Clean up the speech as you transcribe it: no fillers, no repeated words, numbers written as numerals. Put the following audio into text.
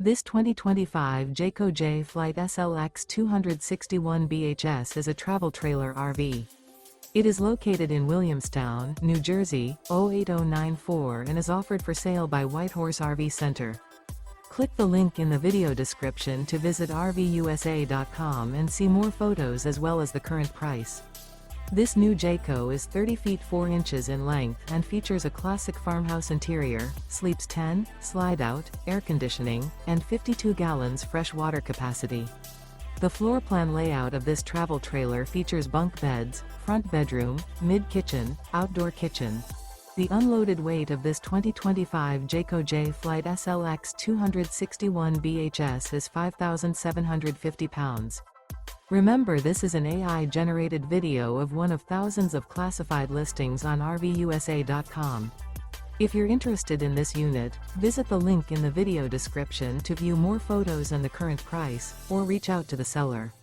This 2025 Jayco Jay Flight SLX 261 BHS is a travel trailer RV. It is located in Williamstown, New Jersey, 08094 and is offered for sale by Whitehorse RV Center. Click the link in the video description to visit RVUSA.com and see more photos as well as the current price. This new Jayco is 30 feet 4 inches in length and features a classic farmhouse interior, sleeps 10, slide-out, air conditioning, and 52 gallons fresh water capacity. The floor plan layout of this travel trailer features bunk beds, front bedroom, mid-kitchen, outdoor kitchen. The unloaded weight of this 2025 Jayco Jay Flight SLX 261 BHS is 5,750 pounds. Remember, this is an AI-generated video of one of thousands of classified listings on RVUSA.com. If you're interested in this unit, visit the link in the video description to view more photos and the current price, or reach out to the seller.